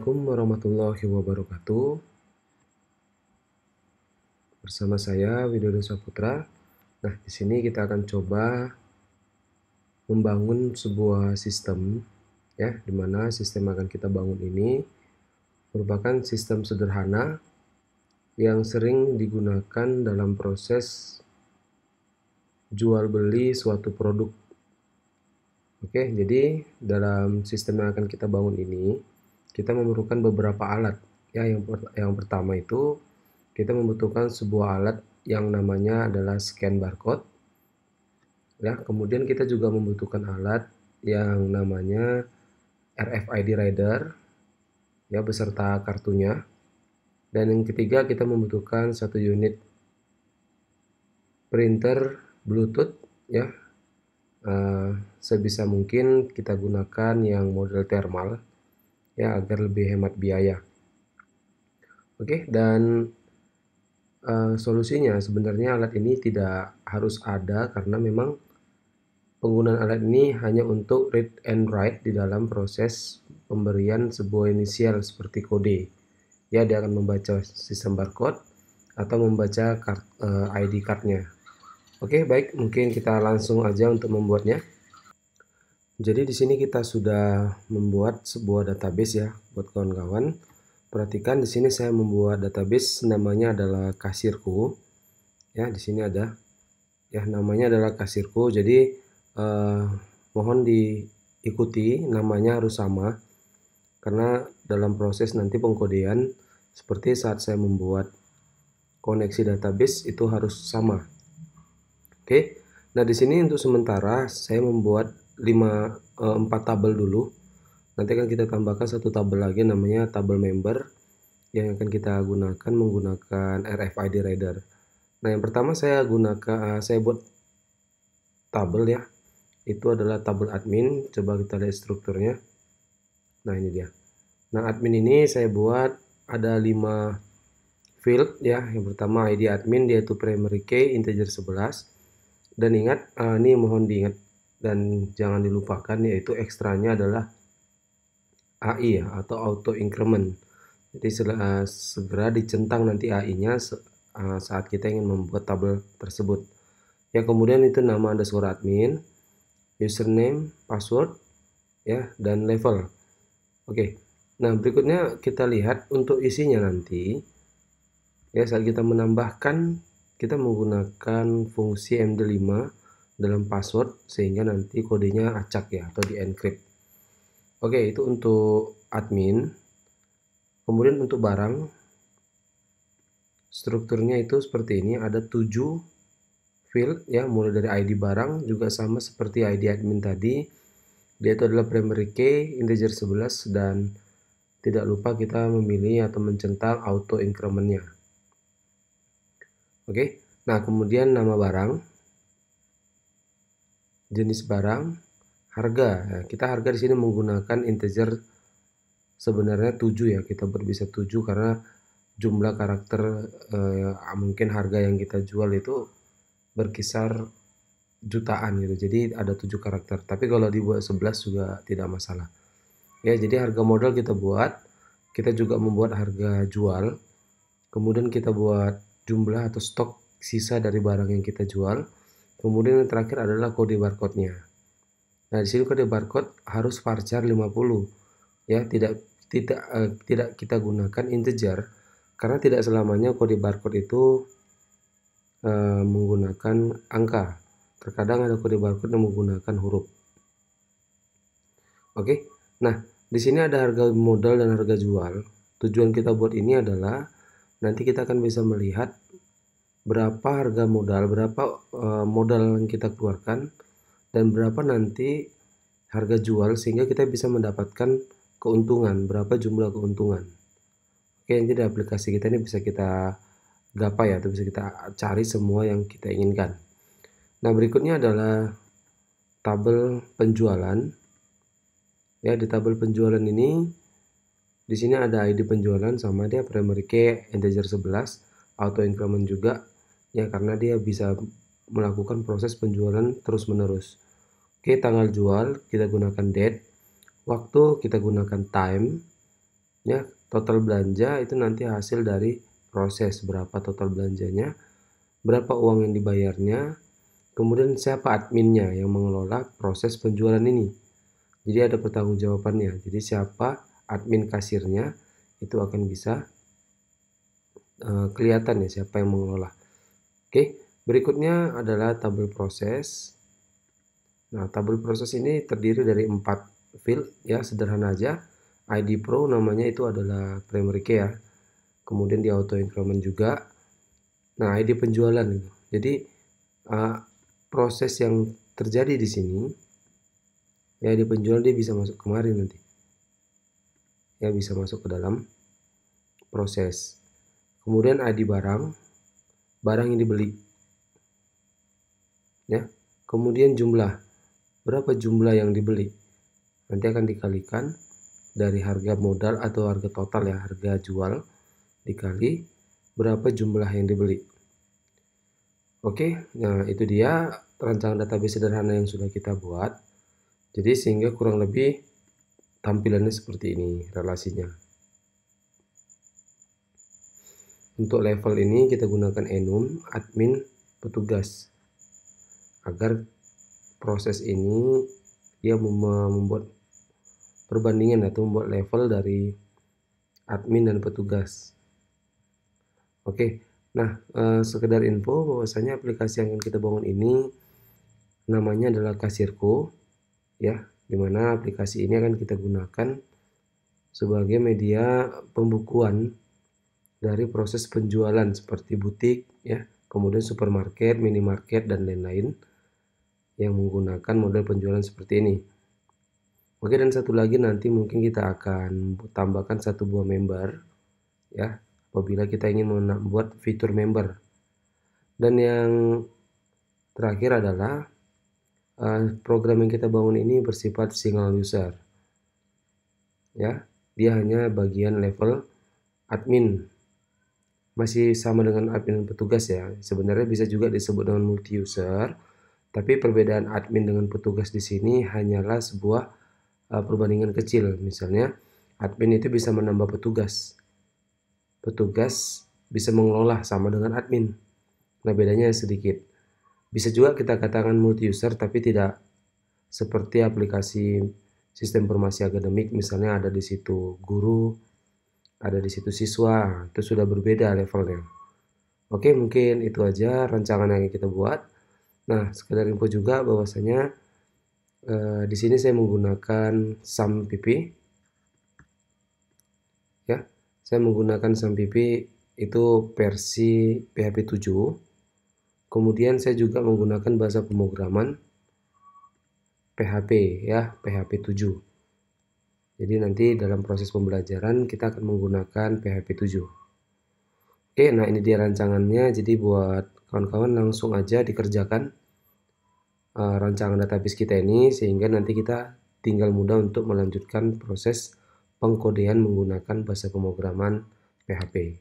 Assalamualaikum warahmatullahi wabarakatuh. Bersama saya Widodo Saputra. Nah, di sini kita akan coba membangun sebuah sistem ya, di mana sistem yang akan kita bangun ini merupakan sistem sederhana yang sering digunakan dalam proses jual beli suatu produk. Oke, jadi dalam sistem yang akan kita bangun ini kita memerlukan beberapa alat ya. Yang pertama itu kita membutuhkan sebuah alat yang namanya adalah scan barcode ya. Kemudian kita juga membutuhkan alat yang namanya RFID reader ya, beserta kartunya. Dan yang ketiga kita membutuhkan satu unit printer Bluetooth ya. Sebisa mungkin kita gunakan yang model thermal ya, agar lebih hemat biaya. Oke, dan solusinya sebenarnya alat ini tidak harus ada, karena memang penggunaan alat ini hanya untuk read and write di dalam proses pemberian sebuah inisial seperti kode ya. Dia akan membaca sistem barcode atau membaca ID cardnya. Oke, baik, mungkin kita langsung aja untuk membuatnya. Jadi di sini kita sudah membuat sebuah database ya buat kawan-kawan. Perhatikan di sini saya membuat database, namanya adalah kasirku. Ya, di sini ada ya, namanya adalah kasirku. Jadi mohon diikuti, namanya harus sama karena dalam proses nanti pengkodean seperti saat saya membuat koneksi database itu harus sama. Oke. Nah, di sini untuk sementara saya membuat 4 tabel dulu. Nanti akan kita tambahkan satu tabel lagi namanya tabel member yang akan kita gunakan menggunakan RFID reader. Nah, yang pertama saya buat tabel ya. Itu adalah tabel admin. Coba kita lihat strukturnya. Nah, ini dia. Nah, admin ini saya buat ada 5 field ya. Yang pertama ID admin, yaitu primary key integer 11. Dan ingat, ini mohon diingat dan jangan dilupakan, yaitu ekstranya adalah AI ya, atau auto increment. Jadi segera dicentang nanti AI-nya saat kita ingin membuat tabel tersebut. Ya, kemudian itu nama underscore admin, username, password ya, dan level. Oke. Nah, berikutnya kita lihat untuk isinya nanti ya. Saat kita menambahkan, kita menggunakan fungsi MD5 dalam password sehingga nanti kodenya acak ya, atau di encrypt. Oke, itu untuk admin. Kemudian untuk barang, strukturnya itu seperti ini, ada 7 field ya, mulai dari ID barang juga sama seperti ID admin tadi. Dia itu adalah primary key integer 11, dan tidak lupa kita memilih atau mencentang auto increment-nya. Oke. Nah, kemudian nama barang, jenis barang, harga. Nah, kita harga di sini menggunakan integer sebenarnya 7 ya. Kita bisa 7 karena jumlah karakter mungkin harga yang kita jual itu berkisar jutaan gitu. Jadi ada 7 karakter. Tapi kalau dibuat 11 juga tidak masalah. Ya, jadi harga modal kita buat. Kita juga membuat harga jual. Kemudian kita buat jumlah atau stok sisa dari barang yang kita jual. Kemudian yang terakhir adalah kode barcode-nya. Nah, di sini kode barcode harus varchar 50 ya, tidak kita gunakan integer karena tidak selamanya kode barcode itu menggunakan angka. Terkadang ada kode barcode yang menggunakan huruf. Oke. Nah, di sini ada harga modal dan harga jual. Tujuan kita buat ini adalah nanti kita akan bisa melihat berapa harga modal, berapa modal yang kita keluarkan, dan berapa nanti harga jual, sehingga kita bisa mendapatkan keuntungan, berapa jumlah keuntungan. Oke, jadi aplikasi kita ini bisa kita gapai atau bisa kita cari semua yang kita inginkan. Nah, berikutnya adalah tabel penjualan. Ya, di tabel penjualan ini di sini ada ID penjualan sama dia primary key integer 11, auto increment juga ya, karena dia bisa melakukan proses penjualan terus-menerus. Oke, tanggal jual kita gunakan date, waktu kita gunakan time, Ya, total belanja itu nanti hasil dari proses berapa total belanjanya, berapa uang yang dibayarnya, kemudian siapa adminnya yang mengelola proses penjualan ini. Jadi ada pertanggungjawabannya. Jadi siapa admin kasirnya itu akan bisa kelihatan ya siapa yang mengelola. Oke, berikutnya adalah tabel proses. Nah, tabel proses ini terdiri dari 4 field ya, sederhana aja. ID Pro namanya itu adalah primary key ya. Kemudian di auto increment juga. Nah, ID penjualan itu. Jadi proses yang terjadi di sini ya, di penjualan dia bisa masuk kemari nanti. Ya, bisa masuk ke dalam proses. Kemudian ID barang yang dibeli. Ya. Kemudian jumlah. Berapa jumlah yang dibeli? Nanti akan dikalikan dari harga modal atau harga total ya, harga jual dikali berapa jumlah yang dibeli. Oke, nah itu dia rancangan database sederhana yang sudah kita buat. Jadi sehingga kurang lebih tampilannya seperti ini relasinya. Untuk level ini kita gunakan enum, admin, petugas. Agar proses ini dia membuat perbandingan atau membuat level dari admin dan petugas. Oke, nah sekedar info bahwasanya aplikasi yang akan kita bangun ini namanya adalah Kasirku ya, dimana aplikasi ini akan kita gunakan sebagai media pembukuan dari proses penjualan seperti butik ya, kemudian supermarket, minimarket dan lain-lain yang menggunakan model penjualan seperti ini. Oke, dan satu lagi nanti mungkin kita akan tambahkan satu buah member ya, apabila kita ingin membuat fitur member. Dan yang terakhir adalah program yang kita bangun ini bersifat single user ya, dia hanya bagian level admin, masih sama dengan admin dan petugas ya. Sebenarnya bisa juga disebut dengan multi user, tapi perbedaan admin dengan petugas di sini hanyalah sebuah perbandingan kecil. Misalnya admin itu bisa menambah petugas, petugas bisa mengelola sama dengan admin. Nah, bedanya sedikit. Bisa juga kita katakan multi user tapi tidak seperti aplikasi sistem informasi akademik, misalnya ada di situ guru, ada di situ siswa, itu sudah berbeda levelnya. Oke, mungkin itu aja rancangan yang kita buat. Nah, sekedar info juga bahwasanya di sini saya menggunakan SAMPP ya. Saya menggunakan SAMPP itu versi PHP 7. Kemudian saya juga menggunakan bahasa pemrograman PHP ya, PHP 7. Jadi nanti dalam proses pembelajaran kita akan menggunakan PHP 7. Oke, nah ini dia rancangannya. Jadi buat kawan-kawan langsung aja dikerjakan rancangan database kita ini, sehingga nanti kita tinggal mudah untuk melanjutkan proses pengkodean menggunakan bahasa pemrograman PHP.